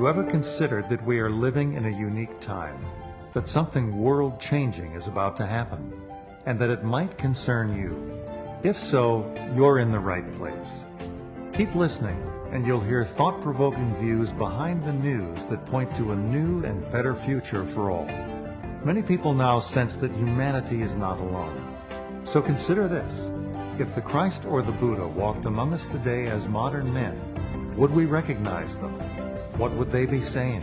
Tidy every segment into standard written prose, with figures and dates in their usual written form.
you ever considered that we are living in a unique time, that something world-changing is about to happen, and that it might concern you? If so, you're in the right place. Keep listening, and you'll hear thought-provoking views behind the news that point to a new and better future for all. Many people now sense that humanity is not alone. So consider this. If the Christ or the Buddha walked among us today as modern men, would we recognize them? What would they be saying?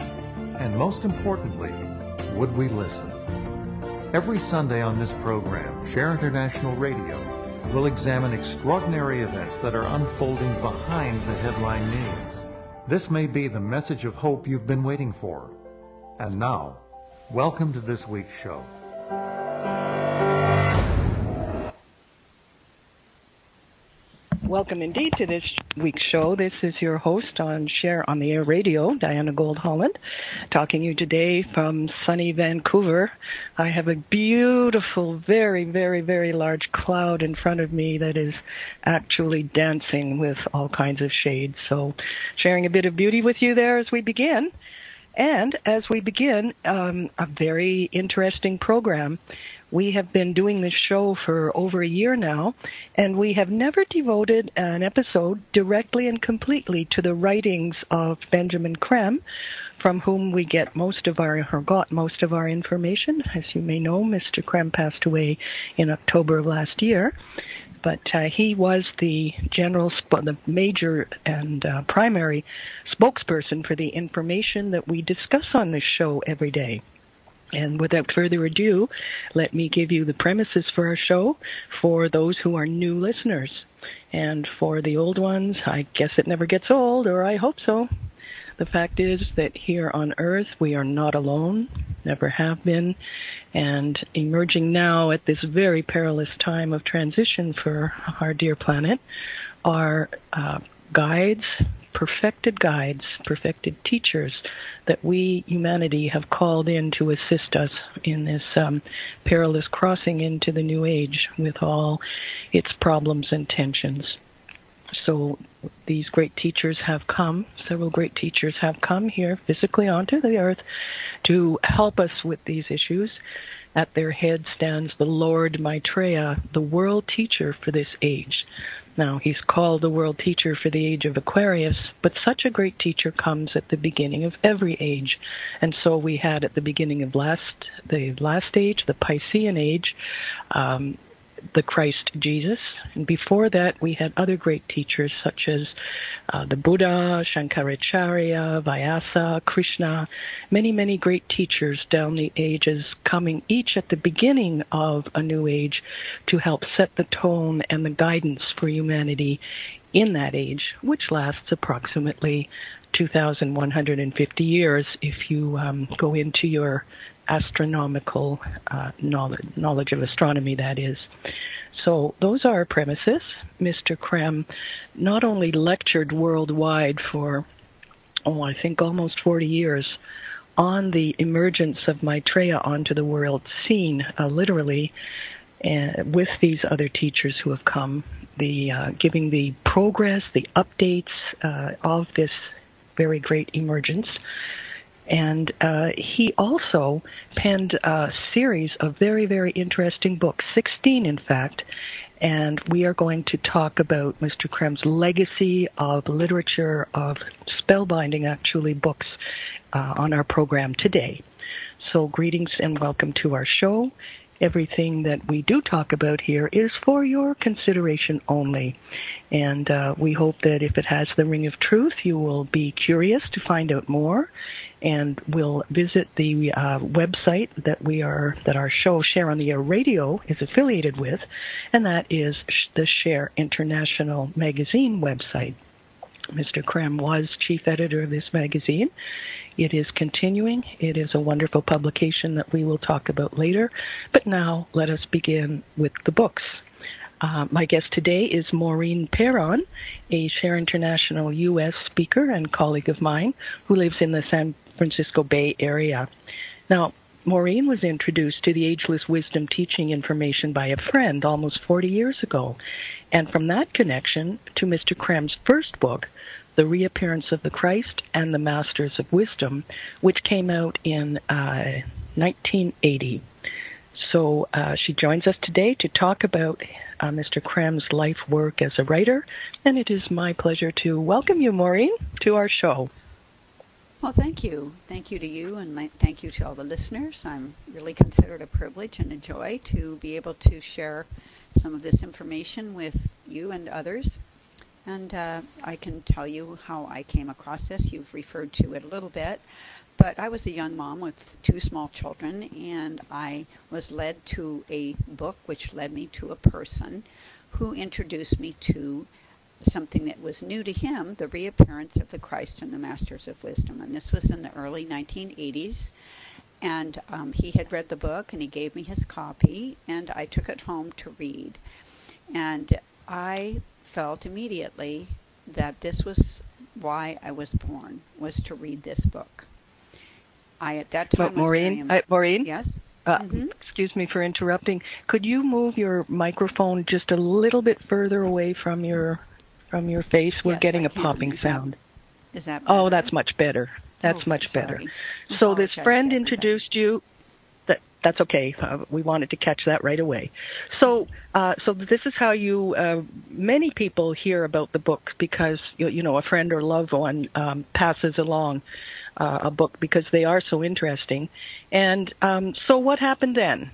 And most importantly, would we listen? Every Sunday on this program, Share International Radio will examine extraordinary events that are unfolding behind the headline news. This may be the message of hope you've been waiting for. And now, welcome to this week's show. Welcome indeed to this week's show. This is your host on Share on the Air Radio, Diana Gold Holland, talking to you today from sunny Vancouver. I have a beautiful, very, very, very large cloud in front of me that is actually dancing with all kinds of shades. So sharing a bit of beauty with you there as we begin. And as we begin, a very interesting program. We have been doing this show for over a year now, and we have never devoted an episode directly and completely to the writings of Benjamin Creme, from whom we got most of our information. As you may know, Mr. Creme passed away in October of last year, but he was the major and primary spokesperson for the information that we discuss on this show every day. And without further ado, let me give you the premises for our show for those who are new listeners. And for the old ones, I guess it never gets old, or I hope so. The fact is that here on Earth, we are not alone, never have been, and emerging now at this very perilous time of transition for our dear planet are guides, perfected teachers that we, humanity, have called in to assist us in this perilous crossing into the new age with all its problems and tensions. So these great teachers have come, several great teachers have come here physically onto the earth to help us with these issues. At their head stands the Lord Maitreya, the world teacher for this age. Now, he's called the world teacher for the age of Aquarius, but such a great teacher comes at the beginning of every age. And so we had at the beginning of the last age, the Piscean age, the Christ Jesus. And before that, we had other great teachers such as the Buddha, Shankaracharya, Vyasa, Krishna, many, many great teachers down the ages coming each at the beginning of a new age to help set the tone and the guidance for humanity in that age, which lasts approximately 2,150 years if you go into your astronomical knowledge of astronomy, that is. So those are our premises. Mr. Creme not only lectured worldwide for, I think almost 40 years on the emergence of Maitreya onto the world scene, literally, with these other teachers who have come, giving the progress, the updates of this very great emergence. And he also penned a series of very, very interesting books, 16 in fact, and we are going to talk about Mr. Creme's legacy of literature, of spellbinding, actually, books on our program today. So greetings and welcome to our show. Everything that we do talk about here is for your consideration only. And we hope that if it has the ring of truth, you will be curious to find out more. And we'll visit the website that our show, Share on the Air Radio, is affiliated with, and that is the Share International magazine website. Mr. Creme was chief editor of this magazine. It is continuing. It is a wonderful publication that we will talk about later. But now let us begin with the books. My guest today is Maureen Perron, a Share International U.S. speaker and colleague of mine who lives in the San Francisco Bay Area. Now, Maureen was introduced to the Ageless Wisdom teaching information by a friend almost 40 years ago, and from that connection to Mr. Creme's first book, The Reappearance of the Christ and the Masters of Wisdom, which came out in 1980. So she joins us today to talk about Mr. Creme's life work as a writer, and it is my pleasure to welcome you, Maureen, to our show. Well, thank you. Thank you to you, and thank you to all the listeners. I'm really consider it a privilege and a joy to be able to share some of this information with you and others. And I can tell you how I came across this. You've referred to it a little bit. But I was a young mom with 2 small children, and I was led to a book which led me to a person who introduced me to something that was new to him, the Reappearance of the Christ and the Masters of Wisdom. And this was in the early 1980s. And he had read the book, and he gave me his copy, and I took it home to read. And I felt immediately that this was why I was born, was to read this book. I, at that time, Maureen, yes? Excuse me for interrupting. Could you move your microphone just a little bit further away from your face? We're getting a popping sound. Is that better? Oh, that's much better. That's much better. So this friend introduced you. That's okay. We wanted to catch that right away. So this is how you. Many people hear about the book because a friend or loved one passes along a book because they are so interesting. And so what happened then?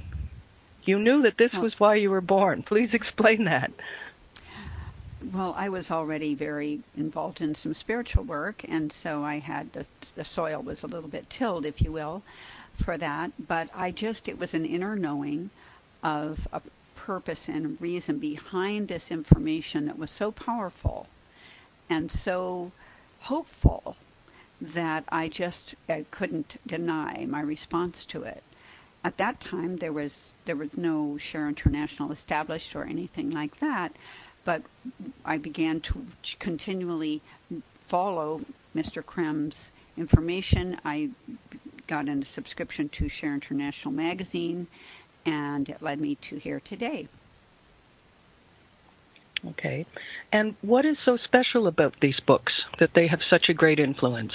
You knew that this was why you were born. Please explain that. Well, I was already very involved in some spiritual work, and so I had the soil was a little bit tilled, if you will, for that. But it was an inner knowing of a purpose and reason behind this information that was so powerful and so hopeful that I couldn't deny my response to it. At that time, there was no Share International established or anything like that. But I began to continually follow Mr. Creme's information. I got a subscription to Share International magazine, and it led me to here today. Okay. And what is so special about these books that they have such a great influence?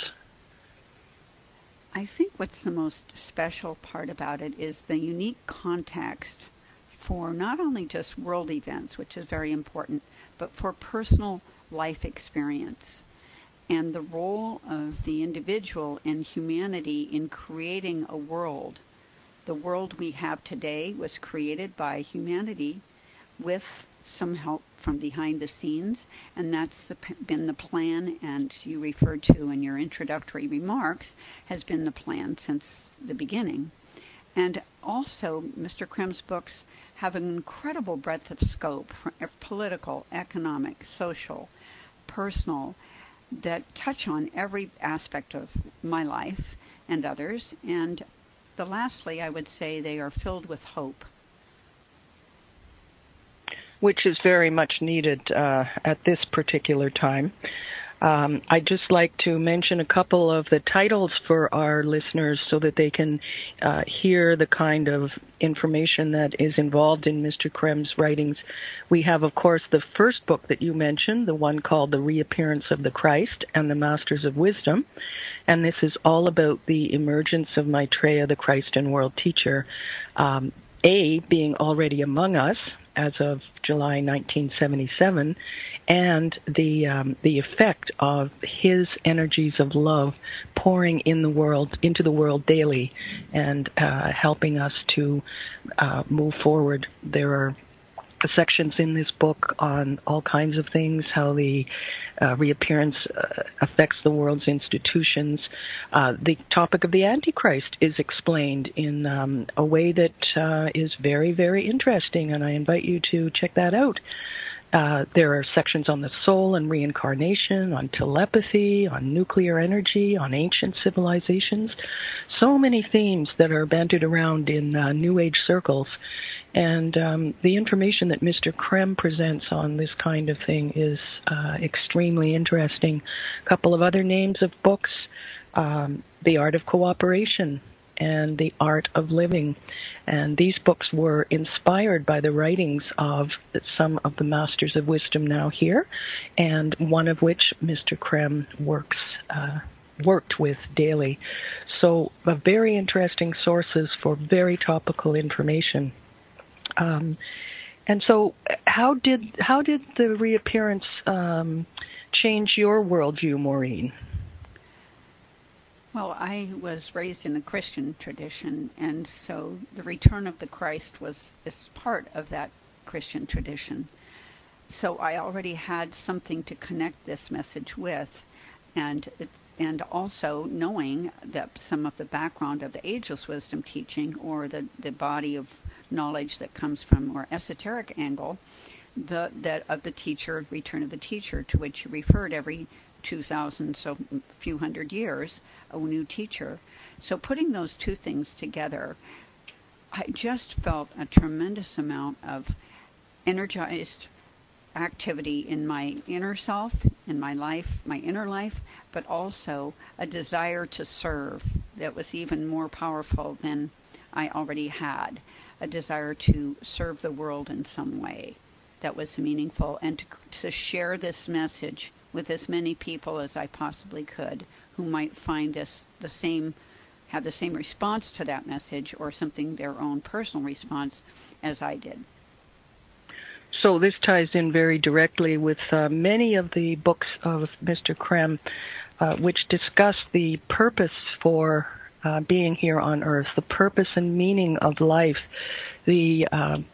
I think what's the most special part about it is the unique context for not only just world events, which is very important, but for personal life experience and the role of the individual and humanity in creating a world. The world we have today was created by humanity with some help from behind the scenes, and that's been the plan, and you referred to in your introductory remarks, has been the plan since the beginning. And also, Mr. Creme's books have an incredible breadth of scope for political, economic, social, personal, that touch on every aspect of my life and others. And lastly, I would say they are filled with hope. Which is very much needed at this particular time. I'd just like to mention a couple of the titles for our listeners so that they can hear the kind of information that is involved in Mr. Creme's writings. We have, of course, the first book that you mentioned, the one called The Reappearance of the Christ and the Masters of Wisdom. And this is all about the emergence of Maitreya, the Christ and world teacher, being already among us as of July 1977, and the effect of his energies of love pouring into the world daily, and helping us to move forward. There are sections in this book on all kinds of things, how the reappearance affects the world's institutions. The topic of the Antichrist is explained in a way that is very, very interesting, and I invite you to check that out. There are sections on the soul and reincarnation, on telepathy, on nuclear energy, on ancient civilizations. So many themes that are bandied around in New Age circles. And the information that Mr. Creme presents on this kind of thing is extremely interesting. A couple of other names of books, The Art of Cooperation, and The Art of Living. And these books were inspired by the writings of some of the Masters of Wisdom now here, and one of which Mr. Creme worked with daily. So very interesting sources for very topical information. And so how did the reappearance change your worldview, Maureen? Well, I was raised in a Christian tradition, and so the return of the Christ is part of that Christian tradition. So I already had something to connect this message with, and also knowing that some of the background of the ageless wisdom teaching, or the body of knowledge that comes from more esoteric angle, that of the teacher, return of the teacher, to which you referred every 2,000, so a few hundred years, a new teacher. So putting those two things together, I just felt a tremendous amount of energized activity in my inner self, in my life, my inner life, but also a desire to serve that was even more powerful than I already had, a desire to serve the world in some way that was meaningful, and to share this message with as many people as I possibly could who might find this have the same response to that message, or something, their own personal response, as I did. So this ties in very directly with many of the books of Mr. Creme, which discuss the purpose for being here on Earth, the purpose and meaning of life, the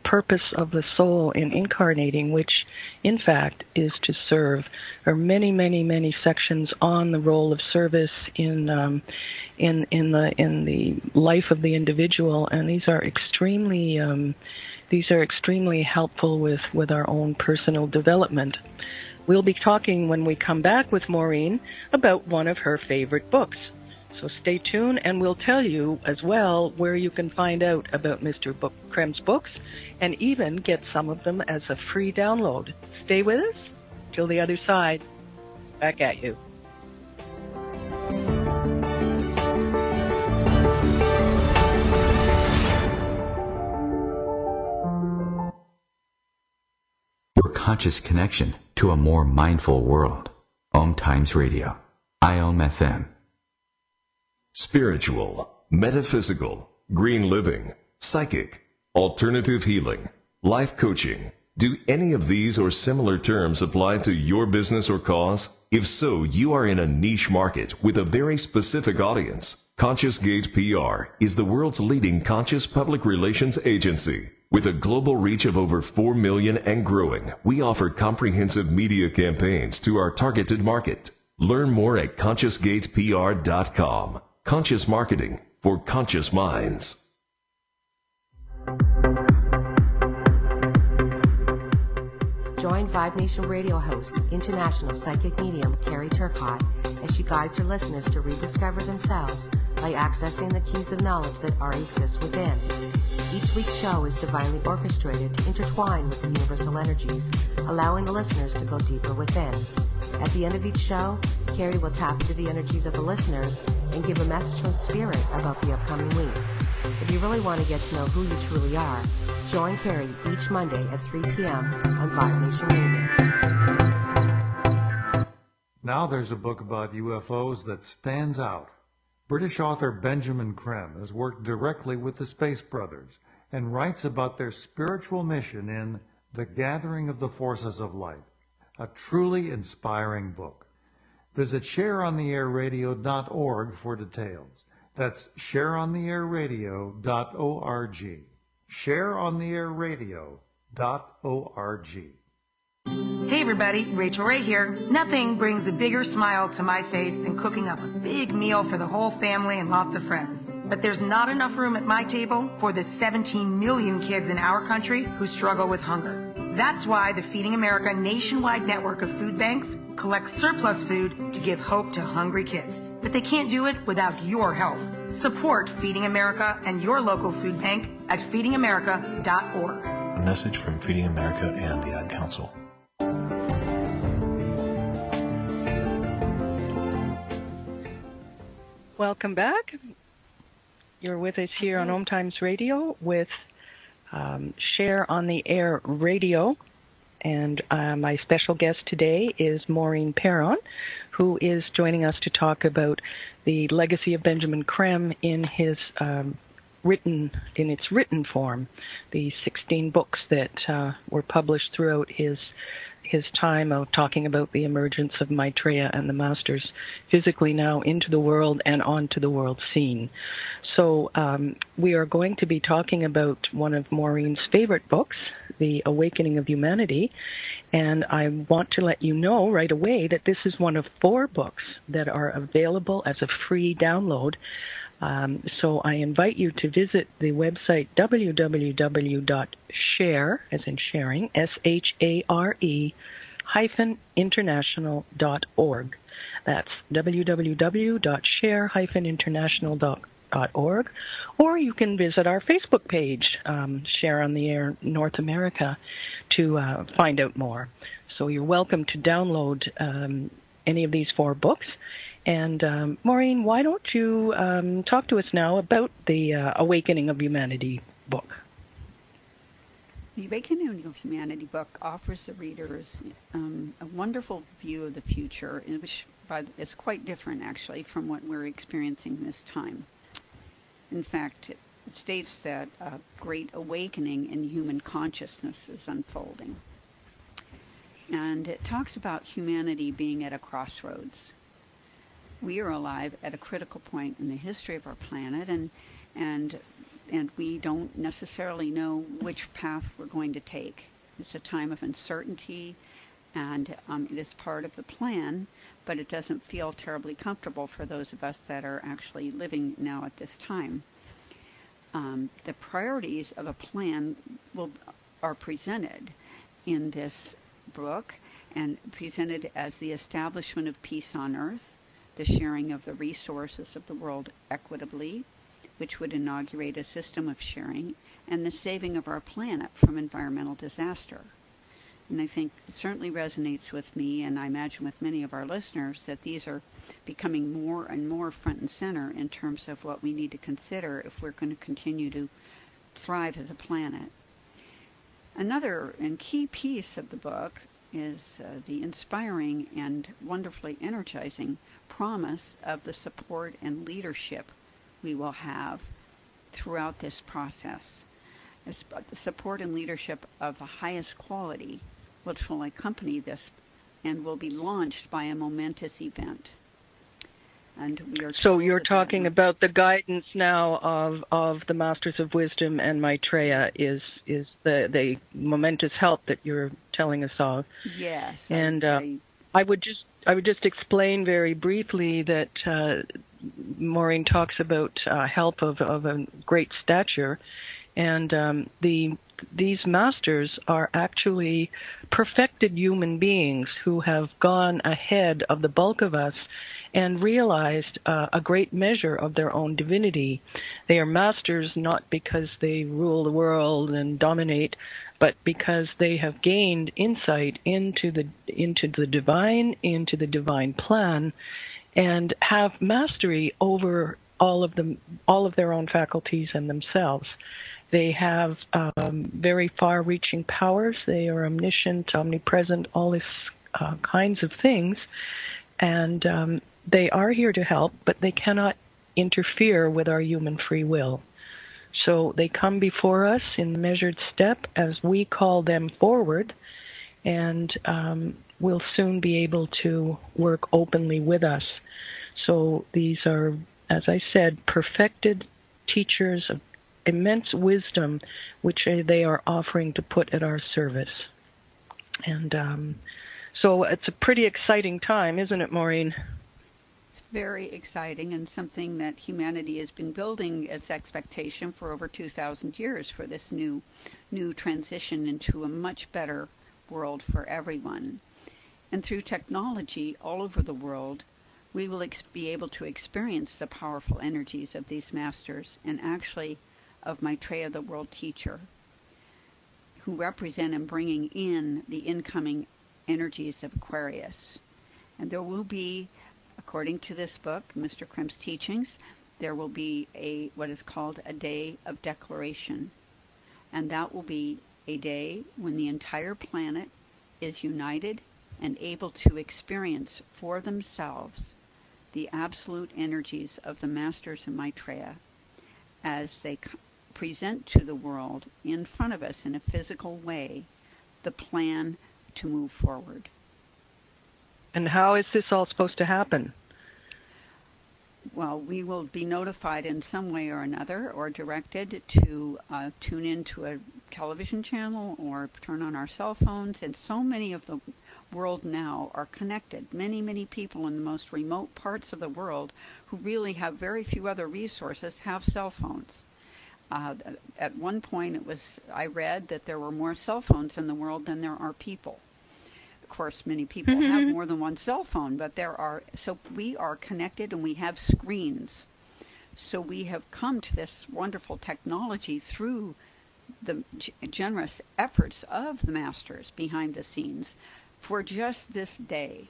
purpose of the soul in incarnating, which in fact is to serve. There are many, many, many sections on the role of service in the life of the individual, and these are extremely helpful with our own personal development. We'll be talking when we come back with Maureen about one of her favorite books. So stay tuned, and we'll tell you as well where you can find out about Mr. Creme's books, and even get some of them as a free download. Stay with us till the other side. Back at you. Your conscious connection to a more mindful world. OMTimes Radio. IOM FM. Spiritual, metaphysical, green living, psychic, alternative healing, life coaching. Do any of these or similar terms apply to your business or cause? If so, you are in a niche market with a very specific audience. Conscious Gate PR is the world's leading conscious public relations agency. With a global reach of over 4 million and growing, we offer comprehensive media campaigns to our targeted market. Learn more at ConsciousGatePR.com. Conscious marketing for conscious minds. Join Vibe Nation radio host, international psychic medium Carrie Turcotte, as she guides her listeners to rediscover themselves by accessing the keys of knowledge that already exist within. Each week's show is divinely orchestrated to intertwine with the universal energies, allowing the listeners to go deeper within. At the end of each show, Carrie will tap into the energies of the listeners and give a message from Spirit about the upcoming week. If you really want to get to know who you truly are, join Carrie each Monday at 3 p.m. on Vibe Nation Radio. Now there's a book about UFOs that stands out. British author Benjamin Creme has worked directly with the Space Brothers and writes about their spiritual mission in The Gathering of the Forces of Light, a truly inspiring book. Visit shareontheairradio.org for details. That's shareontheairradio.org. shareontheairradio.org. Hey everybody, Rachel Ray here. Nothing brings a bigger smile to my face than cooking up a big meal for the whole family and lots of friends. But there's not enough room at my table for the 17 million kids in our country who struggle with hunger. That's why the Feeding America nationwide network of food banks collects surplus food to give hope to hungry kids. But they can't do it without your help. Support Feeding America and your local food bank at feedingamerica.org. A message from Feeding America and the Ad Council. Welcome back. You're with us here on OMTimes Radio with Share on the Air Radio. And my special guest today is Maureen Perron, who is joining us to talk about the legacy of Benjamin Creme in his its written form, the 16 books that were published throughout his time of talking about the emergence of Maitreya and the Masters physically now into the world and onto the world scene. So we are going to be talking about one of Maureen's favorite books, The Awakening of Humanity, and I want to let you know right away that this is one of 4 books that are available as a free download. So I invite you to visit the website www.share, as in sharing, SHARE-international.org. That's www.share-international.org. Or you can visit our Facebook page, Share on the Air North America, to find out more. So you're welcome to download any of these 4 books. And Maureen, why don't you talk to us now about the Awakening of Humanity book? The Awakening of Humanity book offers the readers a wonderful view of the future, which is quite different, actually, from what we're experiencing this time. In fact, it states that a great awakening in human consciousness is unfolding. And it talks about humanity being at a crossroads. We are alive at a critical point in the history of our planet, and we don't necessarily know which path we're going to take. It's a time of uncertainty, and it is part of the plan, but it doesn't feel terribly comfortable for those of us that are actually living now at this time. The priorities of a plan are presented in this book, and presented as the establishment of peace on earth, the sharing of the resources of the world equitably, which would inaugurate a system of sharing, and the saving of our planet from environmental disaster. And I think it certainly resonates with me, and I imagine with many of our listeners, that these are becoming more and more front and center in terms of what we need to consider if we're going to continue to thrive as a planet. Another and key piece of the book is the inspiring and wonderfully energizing promise of the support and leadership we will have throughout this process. The support and leadership of the highest quality, which will accompany this and will be launched by a momentous event. And we are so you're talking about the guidance now of the Masters of Wisdom and Maitreya is the momentous help that you're telling us of. Yes. And I would just explain very briefly that Maureen talks about help of a great stature, and these masters are actually perfected human beings who have gone ahead of the bulk of us and realized a great measure of their own divinity. They are masters not because they rule the world and dominate, but because they have gained insight into the divine plan, and have mastery over all of their own faculties and themselves. They have very far-reaching powers. They are omniscient, omnipresent, all these kinds of things, and they are here to help, but they cannot interfere with our human free will. So they come before us in measured step as we call them forward, and will soon be able to work openly with us. So these are, as I said, perfected teachers of immense wisdom, which they are offering to put at our service. And so it's a pretty exciting time, isn't it, Maureen? It's very exciting, and something that humanity has been building its expectation for over 2,000 years, for this new transition into a much better world for everyone. And through technology all over the world, we will be able to experience the powerful energies of these masters, and actually of Maitreya, the world teacher, who represent and bringing in the incoming energies of Aquarius. And there will be, according to this book, Mr. Creme's teachings, there will be what is called a day of declaration. And that will be a day when the entire planet is united and able to experience for themselves the absolute energies of the Masters in Maitreya as they present to the world in front of us in a physical way the plan to move forward. And how is this all supposed to happen? Well, we will be notified in some way or another, or directed to tune into a television channel or turn on our cell phones. And so many of the world now are connected. Many, many people in the most remote parts of the world who really have very few other resources have cell phones. At one point, I read that there were more cell phones in the world than there are people. Of course, many people have more than one cell phone, but so we are connected and we have screens. So we have come to this wonderful technology through the generous efforts of the masters behind the scenes for just this day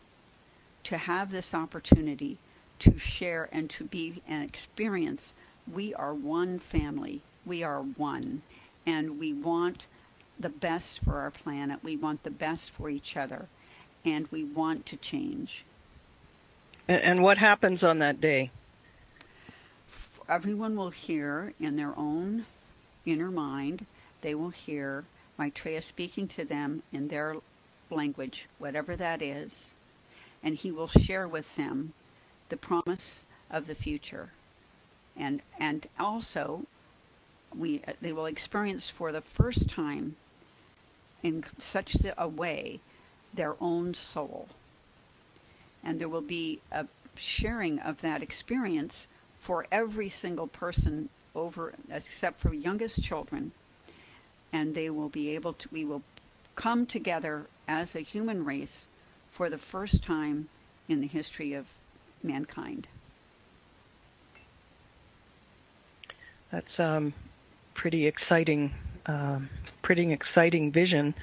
to have this opportunity to share and to be and experience. We are one family. We are one. And we want the best for our planet. We want the best for each other. And we want to change. And what happens on that day? Everyone will hear in their own inner mind, they will hear Maitreya speaking to them in their language, whatever that is, and he will share with them the promise of the future. And also, they will experience for the first time in such a way their own soul. And there will be a sharing of that experience for every single person except for youngest children. And they will be able to, we will come together as a human race for the first time in the history of mankind. That's pretty exciting vision.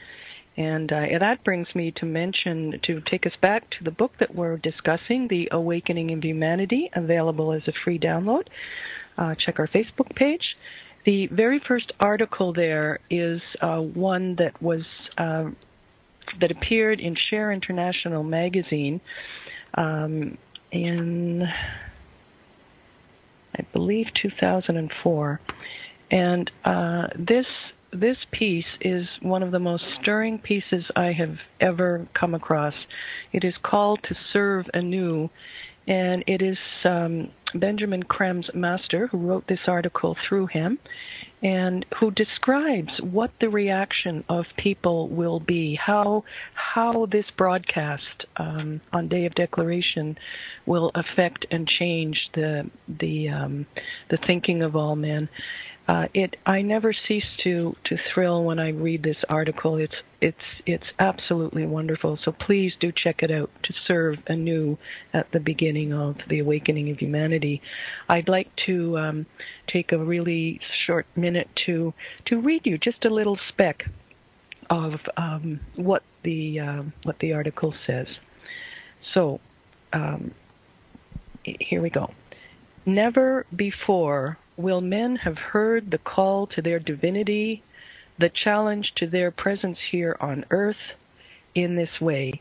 And that brings me to take us back to the book that we're discussing, The Awakening of Humanity, available as a free download. Check our Facebook page. The very first article there is one that was that appeared in Share International magazine in, I believe, 2004. And this piece is one of the most stirring pieces I have ever come across. It is called To Serve Anew, and it is Benjamin Creme's master who wrote this article through him, and who describes what the reaction of people will be, how this broadcast on Day of Declaration will affect and change the thinking of all men. I never cease to thrill when I read this article. It's absolutely wonderful. So please do check it out, To Serve Anew, at the beginning of The Awakening of Humanity. I'd like to take a really short minute to read you just a little speck of what the article says. So here we go. Never before will men have heard the call to their divinity, the challenge to their presence here on earth in this way.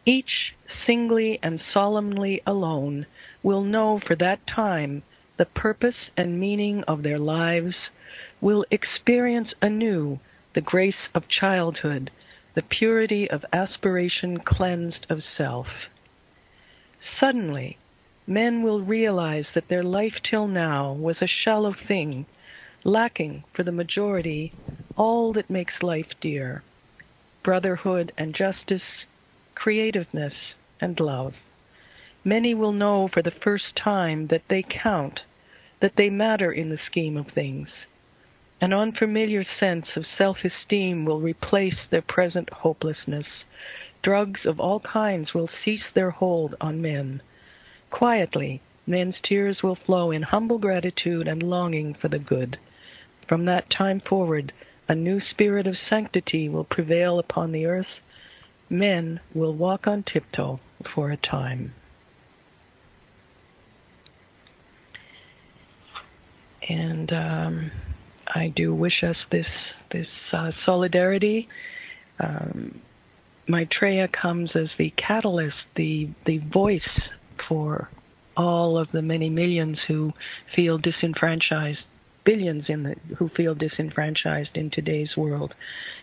Each singly and solemnly alone will know for that time the purpose and meaning of their lives, will experience anew the grace of childhood, the purity of aspiration cleansed of self. Suddenly, men will realize that their life till now was a shallow thing, lacking for the majority all that makes life dear: brotherhood and justice, creativeness and love. Many will know for the first time that they count, that they matter in the scheme of things. An unfamiliar sense of self-esteem will replace their present hopelessness. Drugs of all kinds will cease their hold on men. Quietly, men's tears will flow in humble gratitude and longing for the good. From that time forward, a new spirit of sanctity will prevail upon the earth. Men will walk on tiptoe for a time. And I do wish us this solidarity. Maitreya comes as the catalyst, the voice for all of the many millions who feel disenfranchised, billions who feel disenfranchised in today's world.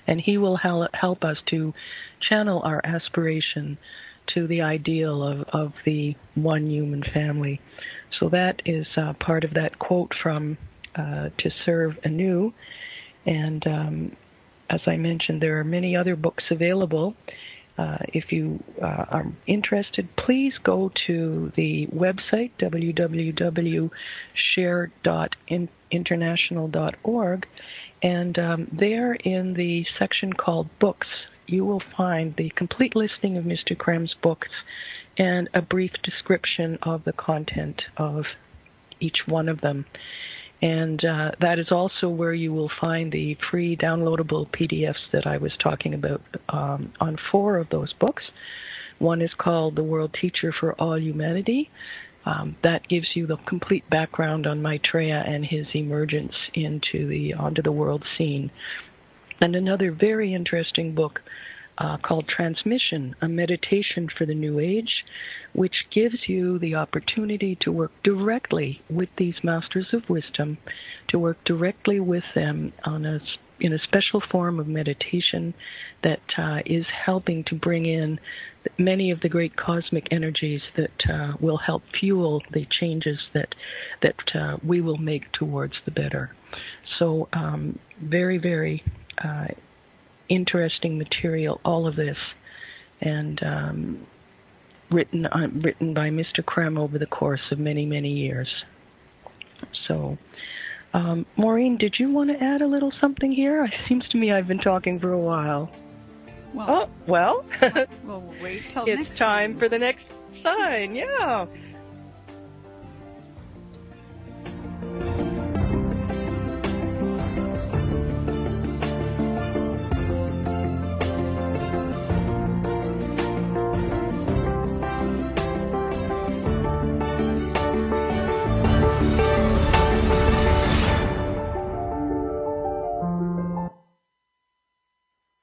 And he will help us to channel our aspiration to the ideal of the one human family. So that is part of that quote from To Serve Anew. And as I mentioned, there are many other books available. If you are interested, please go to the website, www.share.international.org, and there in the section called Books, you will find the complete listing of Mr. Creme's books and a brief description of the content of each one of them. And that is also where you will find the free downloadable PDFs that I was talking about on 4 of those books. One is called The World Teacher for All Humanity. That gives you the complete background on Maitreya and his emergence onto the world scene. And another very interesting book called Transmission, a Meditation for the New Age, which gives you the opportunity to work directly with these Masters of Wisdom, to work directly with them in a special form of meditation that is helping to bring in many of the great cosmic energies that will help fuel the changes that we will make towards the better. So very, very interesting material, all of this, and written by Mr. Creme over the course of many, many years. So, Maureen, did you want to add a little something here? It seems to me I've been talking for a while. Well, we'll wait till it's time for the next sign, yeah.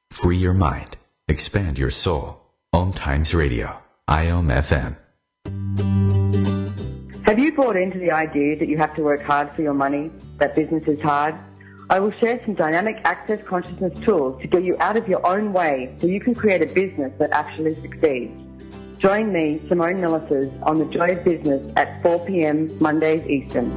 Free your mind. Expand your soul. OMTimes Radio. IOM FM. Have you bought into the idea that you have to work hard for your money, that business is hard? I will share some dynamic access consciousness tools to get you out of your own way so you can create a business that actually succeeds. Join me, Simone Millises, on The Joy of Business at 4 p.m. Mondays Eastern.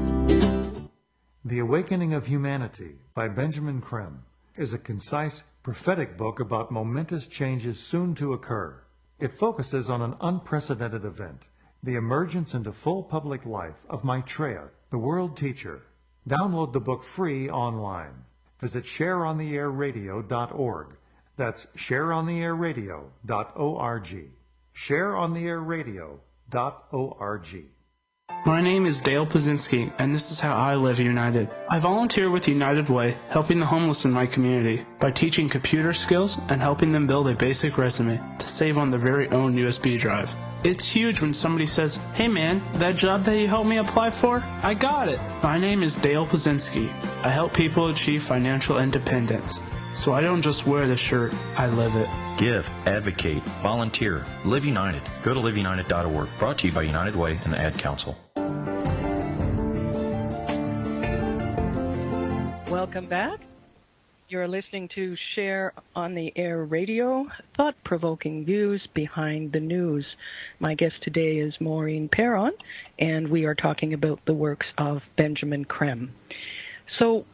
The Awakening of Humanity by Benjamin Creme is a concise, prophetic book about momentous changes soon to occur. It focuses on an unprecedented event, the emergence into full public life of Maitreya, the world teacher. Download the book free online. Visit shareontheairradio.org. That's shareontheairradio.org. shareontheairradio.org. My name is Dale Pazinski, and this is how I live United. I volunteer with United Way, helping the homeless in my community by teaching computer skills and helping them build a basic resume to save on their very own USB drive. It's huge when somebody says, "Hey man, that job that you helped me apply for, I got it." My name is Dale Pazinski. I help people achieve financial independence. So I don't just wear the shirt, I live it. Give, advocate, volunteer, Live United. Go to liveunited.org. Brought to you by United Way and the Ad Council. Welcome back. You're listening to Share on the Air Radio, thought-provoking views behind the news. My guest today is Maureen Perron, and we are talking about the works of Benjamin Creme. So,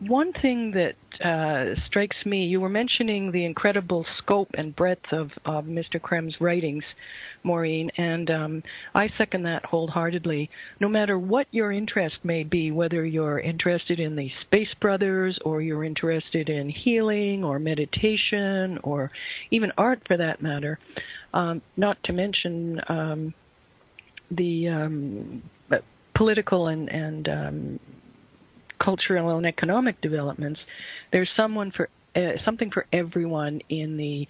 one thing that strikes me, you were mentioning the incredible scope and breadth of Mr. Creme's writings, Maureen, and I second that wholeheartedly. No matter what your interest may be, whether you're interested in the Space Brothers or you're interested in healing or meditation or even art for that matter, not to mention the political and cultural and economic developments, there's something for everyone in the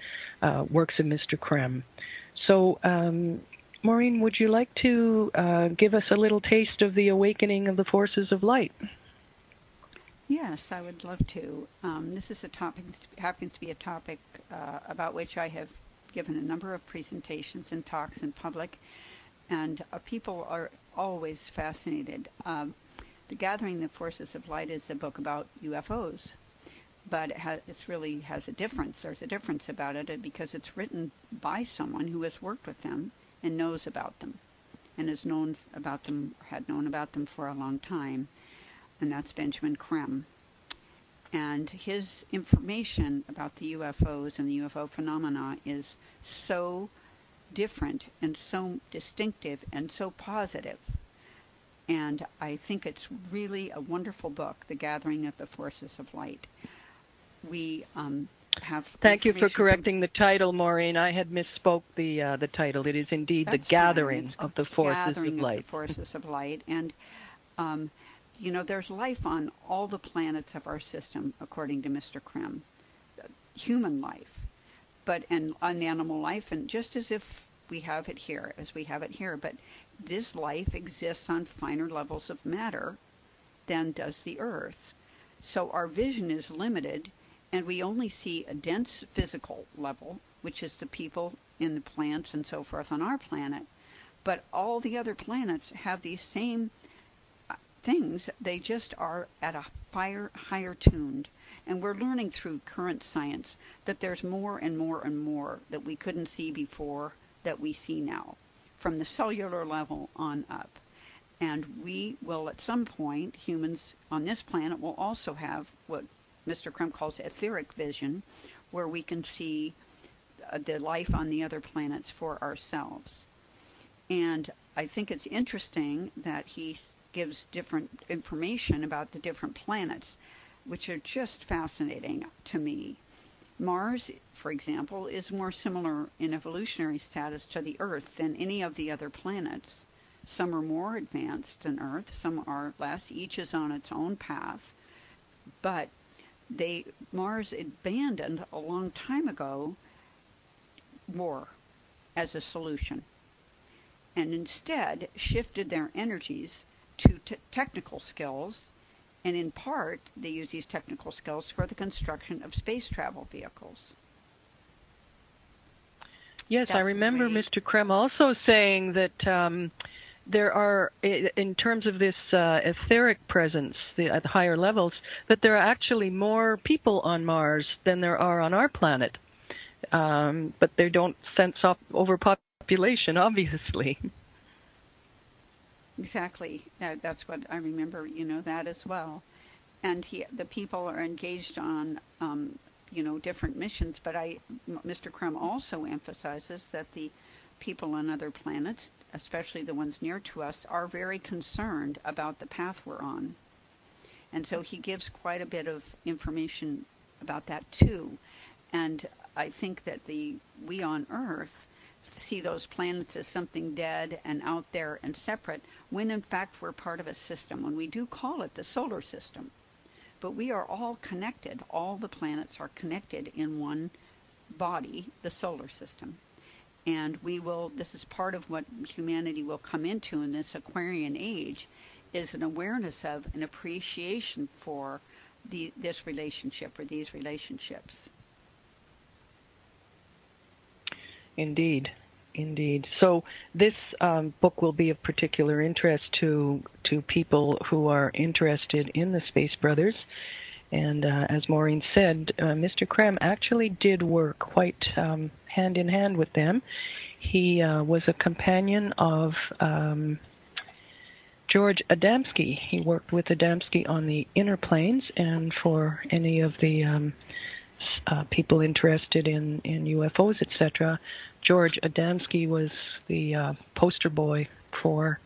works of Mr. Creme. So Maureen, would you like to give us a little taste of the awakening of the forces of light? Yes, I would love to. This is a topic, happens to be a topic about which I have given a number of presentations and talks in public, and people are always fascinated. The Gathering the Forces of Light is a book about UFOs, but it really has a difference. There's a difference about it because it's written by someone who has worked with them and knows about them, and has known about them, had known about them for a long time, and that's Benjamin Creme. And his information about the UFOs and the UFO phenomena is so different and so distinctive and so positive. And I think it's really a wonderful book, The Gathering of the Forces of Light. We have... Thank you for correcting the title, Maureen. I had misspoke the title. It is indeed The Gathering of the Forces of Light. The Forces of Light. And, you know, there's life on all the planets of our system, according to Mr. Creme. Human life, and animal life, and just as if we have it here, but this life exists on finer levels of matter than does the Earth. So our vision is limited, and we only see a dense physical level, which is the people in the plants and so forth on our planet. But all the other planets have these same things. They just are at a higher tuned. And we're learning through current science that there's more and more and more that we couldn't see before that we see now, from the cellular level on up. And we will, at some point, humans on this planet will also have what Mr. Creme calls etheric vision, where we can see the life on the other planets for ourselves. And I think it's interesting that he gives different information about the different planets, which are just fascinating to me. Mars, for example, is more similar in evolutionary status to the Earth than any of the other planets. Some are more advanced than Earth, some are less. Each is on its own path. But Mars abandoned a long time ago war as a solution, and instead shifted their energies to technical skills. And in part, they use these technical skills for the construction of space travel vehicles. Yes, I remember Mr. Creme also saying that there are, in terms of this etheric presence at higher levels, that there are actually more people on Mars than there are on our planet. But they don't sense overpopulation, obviously. Exactly. That's what I remember, that as well. And the people are engaged on, different missions. But Mr. Creme also emphasizes that the people on other planets, especially the ones near to us, are very concerned about the path we're on. And so he gives quite a bit of information about that too. And I think that we on Earth see those planets as something dead and out there and separate, when in fact we're part of a system, when we do call it the solar system. But we are all connected. All the planets are connected in one body, the solar system. And this is part of what humanity will come into in this Aquarian Age, is an awareness of, an appreciation for this relationship or these relationships. Indeed. So this book will be of particular interest to people who are interested in the Space Brothers. And as Maureen said, Mr. Creme actually did work quite hand in hand with them. He was a companion of George Adamski. He worked with Adamski on the inner planes, and for any of the people interested in UFOs, etc., George Adamski was the poster boy for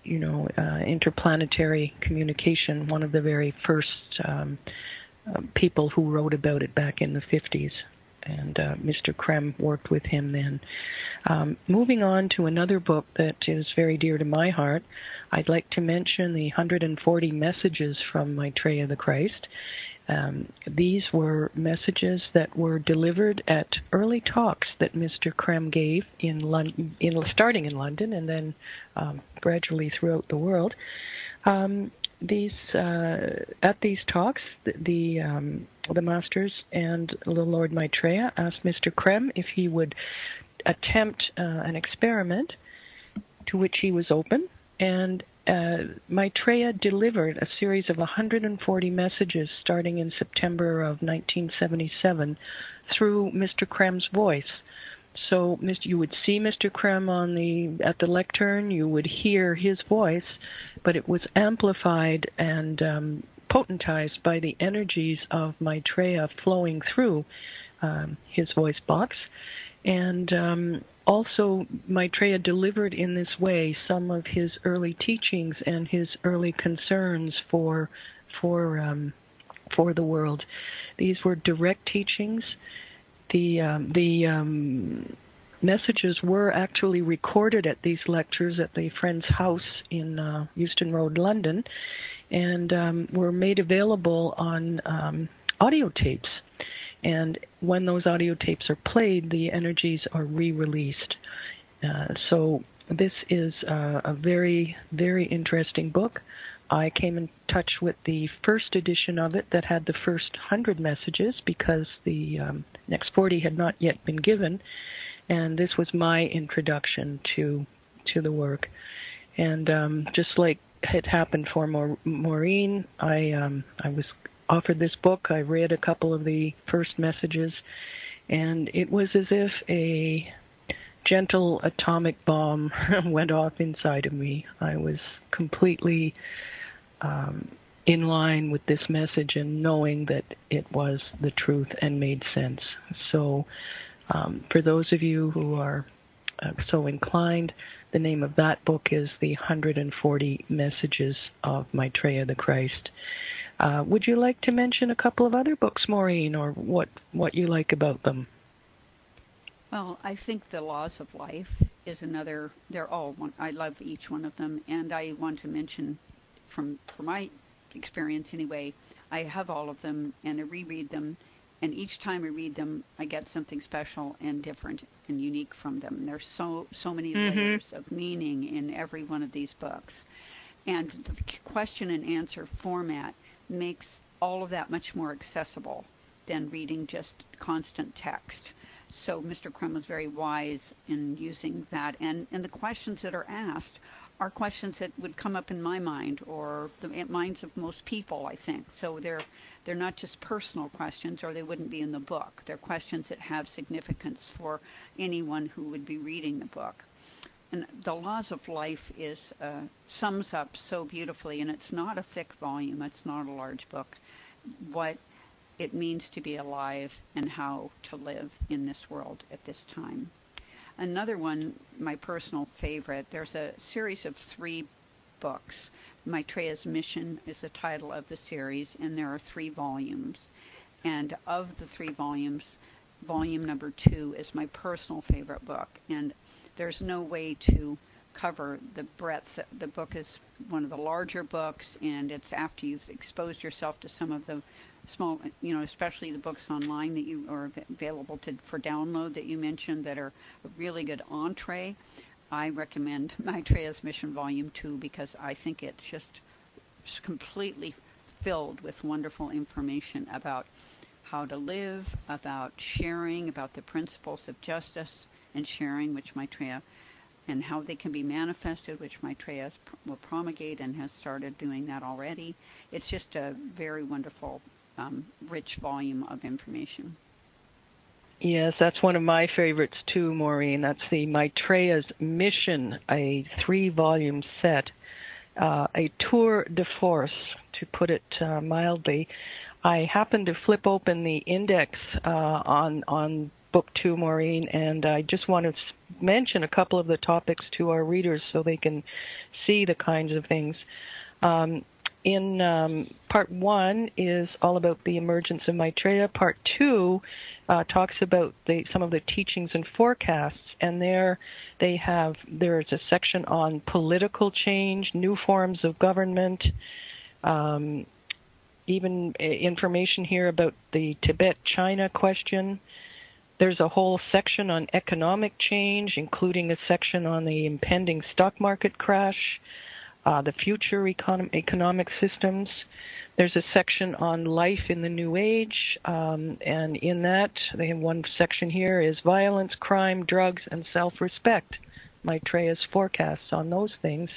interplanetary communication, one of the very first people who wrote about it back in the 50s. And Mr. Creme worked with him then. Moving on to another book that is very dear to my heart, I'd like to mention the 140 Messages from Maitreya the Christ. These were messages that were delivered at early talks that Mr. Creme gave in London, starting in London and then gradually throughout the world. At these talks, the masters and Lord Maitreya asked Mr. Creme if he would attempt an experiment, to which he was open, and Maitreya delivered a series of 140 messages starting in September of 1977 through Mr. Creme's voice. So you would see Mr. Creme at the lectern, you would hear his voice, but it was amplified and potentized by the energies of Maitreya flowing through his voice box. And also, Maitreya delivered in this way some of his early teachings and his early concerns for the world. These were direct teachings. The messages were actually recorded at these lectures at the friend's house in Euston Road, London, and were made available on audio tapes. And when those audio tapes are played, the energies are re-released. So this is a very, very interesting book. I came in touch with the first edition of it that had the first 100 messages because the next 40 had not yet been given. And this was my introduction to the work. And just like it happened for Maureen, I was offered this book. I read a couple of the first messages, and it was as if a gentle atomic bomb went off inside of me. I was completely in line with this message and knowing that it was the truth and made sense. So for those of you who are so inclined, the name of that book is The 140 Messages of Maitreya the Christ. Would you like to mention a couple of other books, Maureen, or what you like about them? Well, I think The Laws of Life is another. They're all one. I love each one of them, and I want to mention, from my experience anyway, I have all of them, and I reread them, and each time I read them, I get something special and different and unique from them. There's so many layers of meaning in every one of these books, and the question and answer format makes all of that much more accessible than reading just constant text. So Mr. Creme was very wise in using that. And the questions that are asked are questions that would come up in my mind or the minds of most people, I think. So they're not just personal questions, or they wouldn't be in the book. They're questions that have significance for anyone who would be reading the book. And The Laws of Life sums up so beautifully, and it's not a thick volume, it's not a large book, what it means to be alive and how to live in this world at this time. Another one, my personal favorite, there's a series of 3 books. Maitreya's Mission is the title of the series, and there are 3 volumes. And of the 3 volumes, volume number 2 is my personal favorite book. And there's no way to cover the breadth. The book is one of the larger books, and it's after you've exposed yourself to some of the small, especially the books online that you are available for download that you mentioned that are a really good entree. I recommend Maitreya's Mission Volume 2 because I think it's just completely filled with wonderful information about how to live, about sharing, about the principles of justice and sharing, which Maitreya, and how they can be manifested, which Maitreya will promulgate and has started doing that already. It's just a very wonderful, rich volume of information. Yes, that's one of my favorites too, Maureen. That's the Maitreya's Mission, a 3-volume set, a tour de force, to put it mildly. I happened to flip open the index on Book 2, Maureen, and I just want to mention a couple of the topics to our readers so they can see the kinds of things. In Part 1 is all about the emergence of Maitreya. Part 2 talks about some of the teachings and forecasts, and there's a section on political change, new forms of government, even information here about the Tibet-China question. There's a whole section on economic change, including a section on the impending stock market crash, the future economic systems. There's a section on life in the new age, and in that, they have one section here is violence, crime, drugs, and self-respect. Maitreya's forecasts on those things.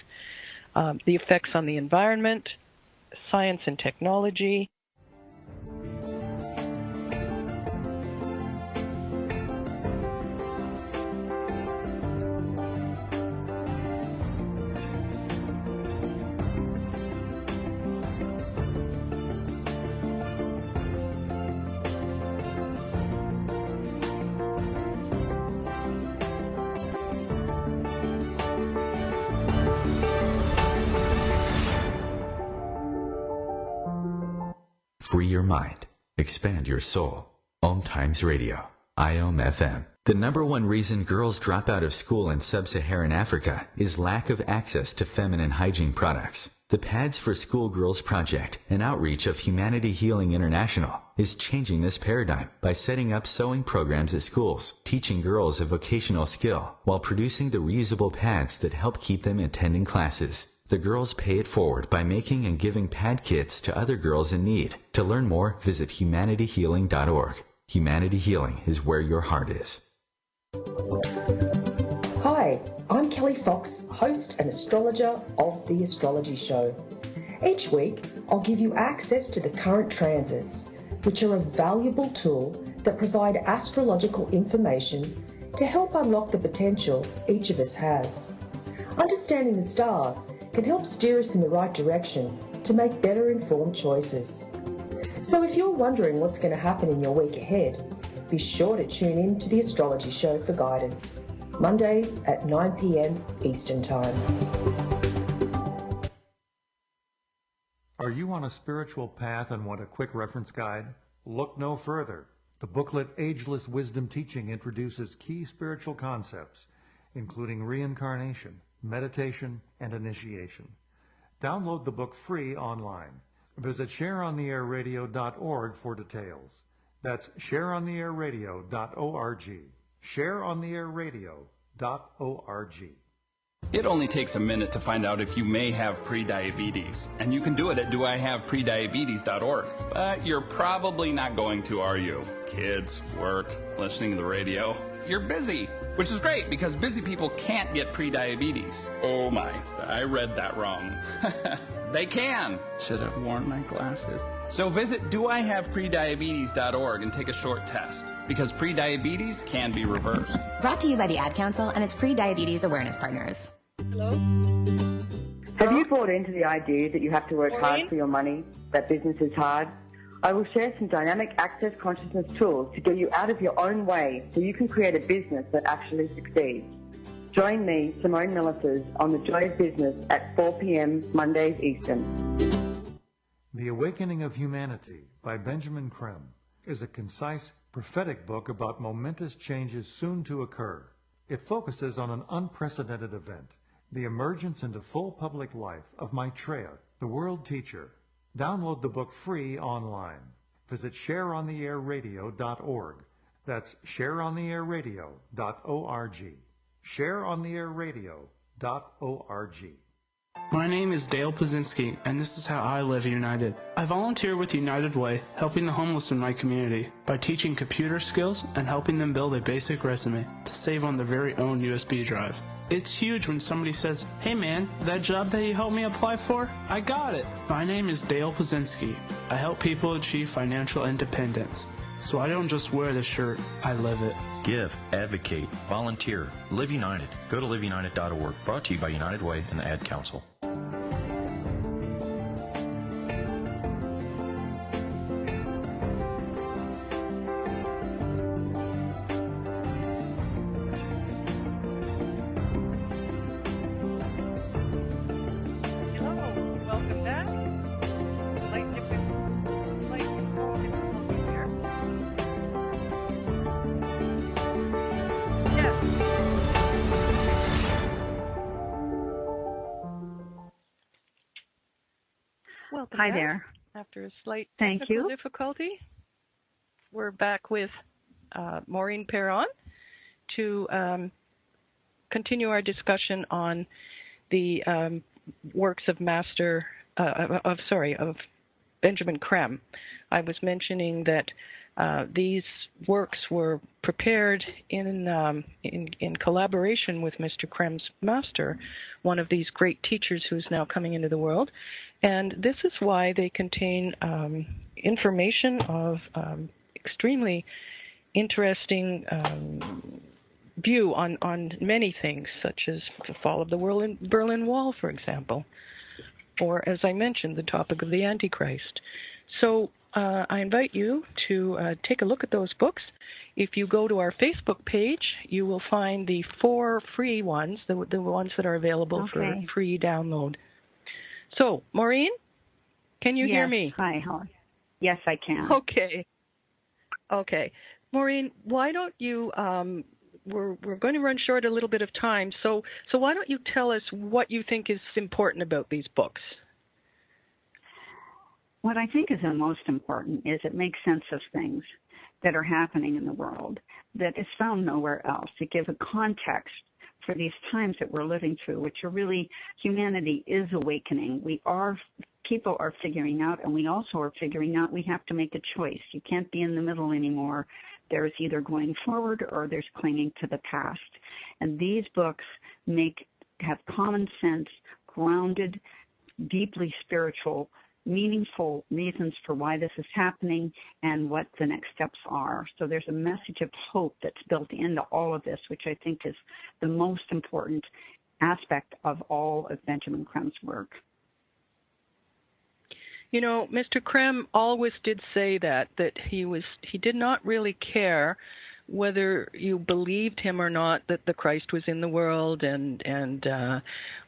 The effects on the environment, science and technology. Free your mind. Expand your soul. OMTimes Radio. IOM FM. The number one reason girls drop out of school in sub-Saharan Africa is lack of access to feminine hygiene products. The Pads for Schoolgirls Project, an outreach of Humanity Healing International, is changing this paradigm by setting up sewing programs at schools, teaching girls a vocational skill, while producing the reusable pads that help keep them attending classes. The girls pay it forward by making and giving pad kits to other girls in need. To learn more, visit humanityhealing.org. Humanity Healing is where your heart is. Hi, I'm Kelly Fox, host and astrologer of The Astrology Show. Each week, I'll give you access to the current transits, which are a valuable tool that provide astrological information to help unlock the potential each of us has. Understanding the stars can help steer us in the right direction to make better informed choices. So if you're wondering what's going to happen in your week ahead, be sure to tune in to The Astrology Show for guidance, Mondays at 9 p.m. Eastern Time. Are you on a spiritual path and want a quick reference guide? Look no further. The booklet Ageless Wisdom Teaching introduces key spiritual concepts, including reincarnation, meditation, and initiation. Download the book free online. Visit shareontheairradio.org for details. That's shareontheairradio.org. Shareontheairradio.org. It only takes a minute to find out if you may have prediabetes, and you can do it at doihaveprediabetes.org. But you're probably not going to, are you? Kids, work, listening to the radio. You're busy, which is great because busy people can't get prediabetes. Oh my, I read that wrong. They can. Should have worn my glasses. So visit doihaveprediabetes.org and take a short test, because prediabetes can be reversed. Brought to you by the Ad Council and its pre-diabetes awareness partners. Hello? Have you bought into the idea that you have to work hard for your money, that business is hard? I will share some dynamic access consciousness tools to get you out of your own way so you can create a business that actually succeeds. Join me, Simone Millicers, on The Joy of Business at 4 p.m. Mondays Eastern. The Awakening of Humanity by Benjamin Creme is a concise, prophetic book about momentous changes soon to occur. It focuses on an unprecedented event, the emergence into full public life of Maitreya, the world teacher. Download the book free online. Visit shareontheairradio.org. That's shareontheairradio.org. shareontheairradio.org. My name is Dale Pazinski, and this is how I live united. I volunteer with United Way, helping the homeless in my community by teaching computer skills and helping them build a basic resume to save on their very own USB drive. It's huge when somebody says, "Hey man, that job that you helped me apply for, I got it." My name is Dale Pazinski. I help people achieve financial independence. So I don't just wear the shirt, I live it. Give, advocate, volunteer, live united. Go to liveunited.org. Brought to you by United Way and the Ad Council. Hi there. After a slight Thank technical you. difficulty, we're back with Maureen Perron to continue our discussion on the works of of Benjamin Creme. I was mentioning that these works were prepared in collaboration with Mr. Creme's master, one of these great teachers who's now coming into the world. And this is why they contain information of extremely interesting view on many things, such as the fall of the Berlin Wall, for example, or, as I mentioned, the topic of the Antichrist. So I invite you to take a look at those books. If you go to our Facebook page, you will find the 4 free ones, the ones that are available for free download. So, Maureen, can you hear me? Hi, Helen. Yes, I can. Okay. Maureen, why don't you, we're going to run short a little bit of time, so why don't you tell us what you think is important about these books? What I think is the most important is it makes sense of things that are happening in the world that is found nowhere else. It gives a context for these times that we're living through, which are really, humanity is awakening. People are figuring out, and we also are figuring out we have to make a choice. You can't be in the middle anymore. There's either going forward or there's clinging to the past. And these books have common sense, grounded, deeply spiritual, meaningful reasons for why this is happening and what the next steps are. So there's a message of hope that's built into all of this, which I think is the most important aspect of all of Benjamin Creme's work. You know, Mr. Creme always did say that he did not really care whether you believed him or not that the Christ was in the world and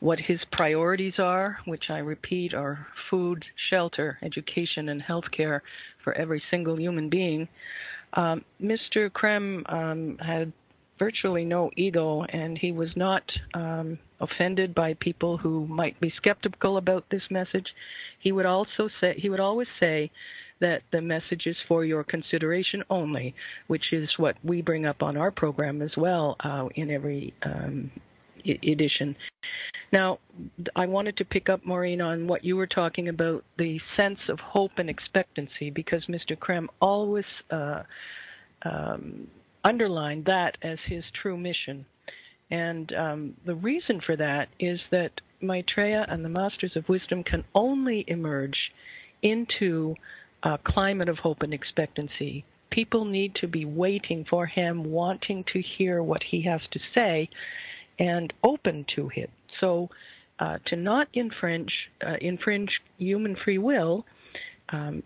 what his priorities are, which I repeat are food, shelter, education, and health care for every single human being. Mr. Creme had virtually no ego, and he was not offended by people who might be skeptical about this message. He would always say that the message is for your consideration only, which is what we bring up on our program as well in every edition. Now, I wanted to pick up, Maureen, on what you were talking about, the sense of hope and expectancy, because Mr. Creme always underlined that as his true mission. And the reason for that is that Maitreya and the Masters of Wisdom can only emerge into a climate of hope and expectancy. People need to be waiting for him, wanting to hear what he has to say, and open to it. So to not infringe human free will,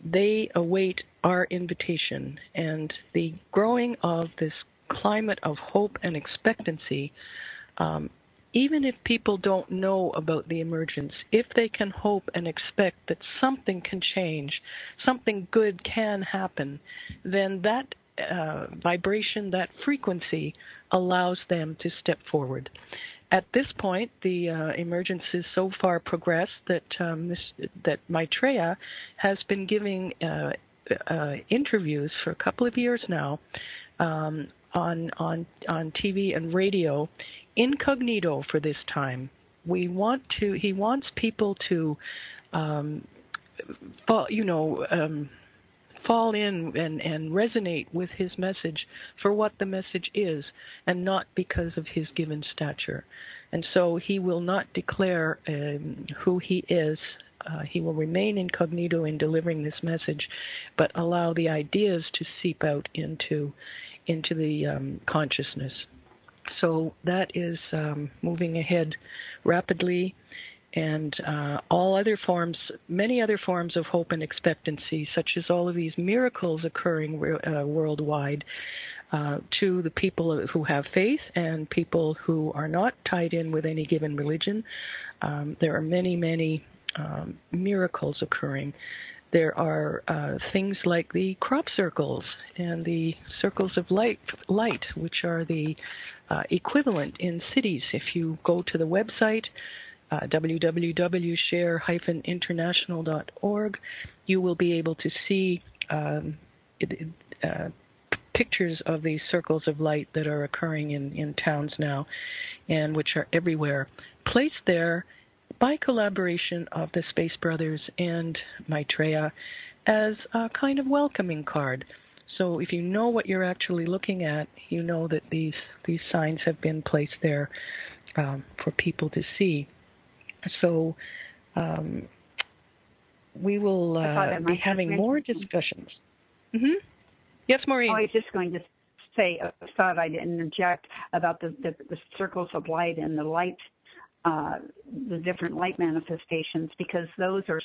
they await our invitation. And the growing of this climate of hope and expectancy, even if people don't know about the emergence, if they can hope and expect that something can change, something good can happen, then that vibration, that frequency allows them to step forward. At this point, the emergence is so far progressed that that Maitreya has been giving interviews for a couple of years now on TV and radio, incognito for this time. He wants people to fall in and resonate with his message for what the message is, and not because of his given stature. And so he will not declare who he is. He will remain incognito in delivering this message, but allow the ideas to seep out into the consciousness. So that is moving ahead rapidly, and many other forms of hope and expectancy, such as all of these miracles occurring worldwide to the people who have faith and people who are not tied in with any given religion. There are many, many miracles occurring. There are things like the crop circles and the circles of light, which are the equivalent in cities. If you go to the website, www.share-international.org, you will be able to see pictures of these circles of light that are occurring in towns now, and which are everywhere, placed there by collaboration of the Space Brothers and Maitreya as a kind of welcoming card. So if you know what you're actually looking at, you know that these signs have been placed there for people to see. So we will be having more discussions. Mm-hmm. Yes, Maureen? I was just going to say, I thought I'd interject about the circles of light and the light, the different light manifestations, because those are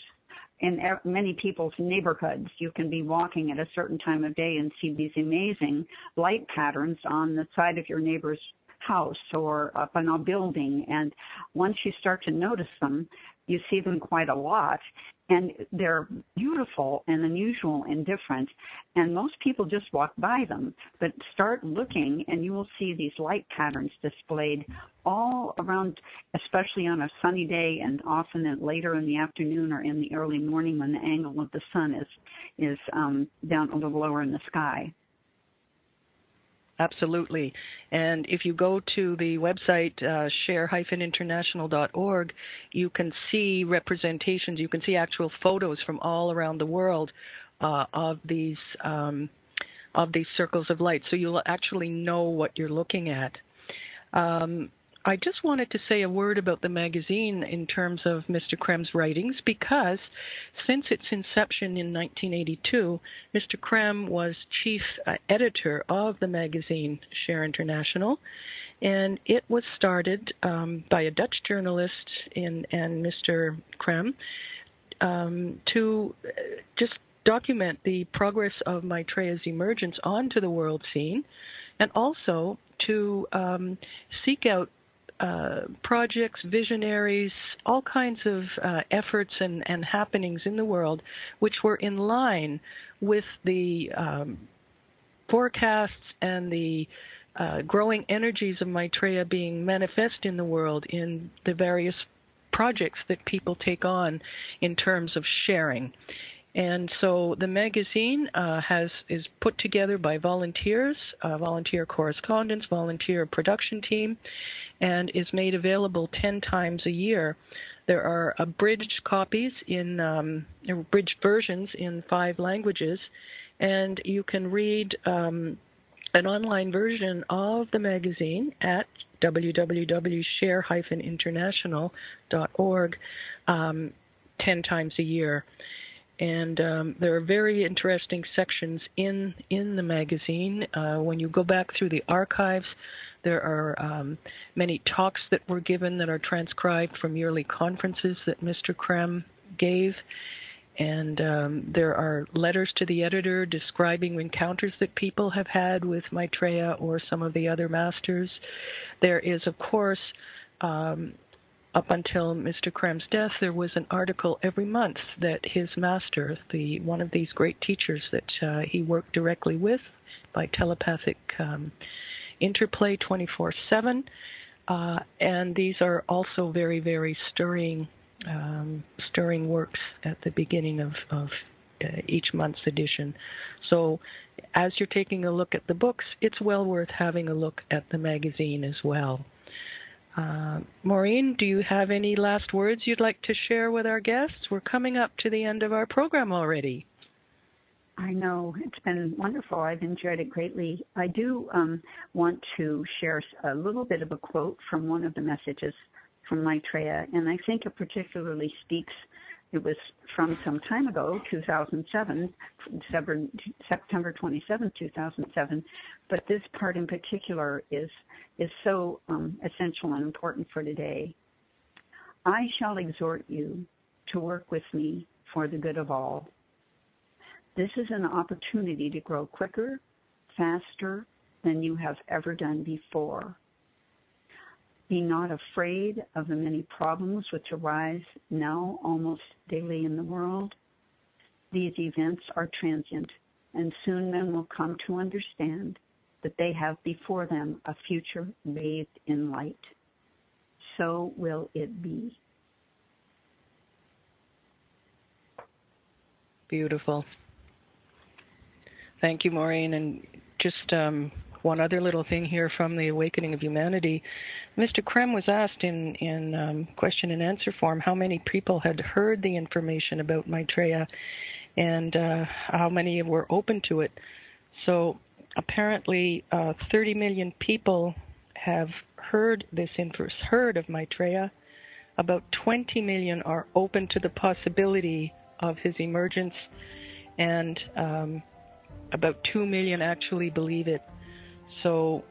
in many people's neighborhoods. You can be walking at a certain time of day and see these amazing light patterns on the side of your neighbor's house or up on a building. And once you start to notice them, you see them quite a lot. And they're beautiful and unusual and different. And most people just walk by them. But start looking, and you will see these light patterns displayed all around, especially on a sunny day, and often later in the afternoon or in the early morning when the angle of the sun is down a little lower in the sky. Absolutely. And if you go to the website, share-international.org, you can see representations, you can see actual photos from all around the world of these circles of light. So you'll actually know what you're looking at. I just wanted to say a word about the magazine in terms of Mr. Creme's writings, because since its inception in 1982, Mr. Creme was chief editor of the magazine Share International, and it was started by a Dutch journalist and Mr. Creme to just document the progress of Maitreya's emergence onto the world scene, and also to seek out projects, visionaries, all kinds of efforts and happenings in the world which were in line with the forecasts and the growing energies of Maitreya being manifest in the world in the various projects that people take on in terms of sharing. And so the magazine is put together by volunteers, volunteer correspondents, volunteer production team, and is made available 10 times a year. There are abridged copies abridged versions in 5 languages, and you can read an online version of the magazine at www.share-international.org 10 times a year. And there are very interesting sections in the magazine. When you go back through the archives, there are many talks that were given that are transcribed from yearly conferences that Mr. Creme gave. And there are letters to the editor describing encounters that people have had with Maitreya or some of the other masters. There is, of course, up until Mr. Creme's death, there was an article every month that his master, one of these great teachers that he worked directly with by telepathic interplay 24/7, and these are also very, very stirring works at the beginning of each month's edition. So as you're taking a look at the books, it's well worth having a look at the magazine as well. Maureen, do you have any last words you'd like to share with our guests? We're coming up to the end of our program already. I know. It's been wonderful. I've enjoyed it greatly. I do want to share a little bit of a quote from one of the messages from Maitreya, and I think it particularly speaks. It was from some time ago, 2007, September 27, 2007, but this part in particular is so essential and important for today. I shall exhort you to work with me for the good of all. This is an opportunity to grow quicker, faster than you have ever done before. Be not afraid of the many problems which arise now almost daily in the world. These events are transient, and soon men will come to understand that they have before them a future bathed in light. So will it be. Beautiful. Thank you, Maureen. And just one other little thing here from the Awakening of Humanity. Mr. Creme was asked in question and answer form how many people had heard the information about Maitreya and how many were open to it. So apparently 30 million people have heard of Maitreya. About 20 million are open to the possibility of his emergence, and about 2 million actually believe it. So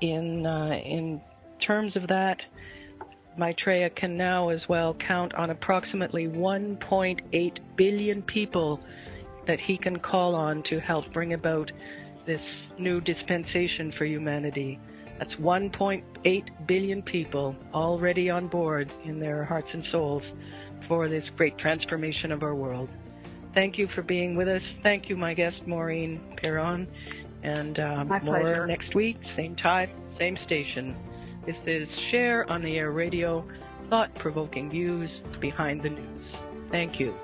in terms of that, Maitreya can now as well count on approximately 1.8 billion people that he can call on to help bring about this new dispensation for humanity. That's 1.8 billion people already on board in their hearts and souls for this great transformation of our world. Thank you for being with us. Thank you, my guest, Maureen Perron. And more pleasure. Next week, same time, same station. This is Share on the Air Radio, thought-provoking views behind the news. Thank you.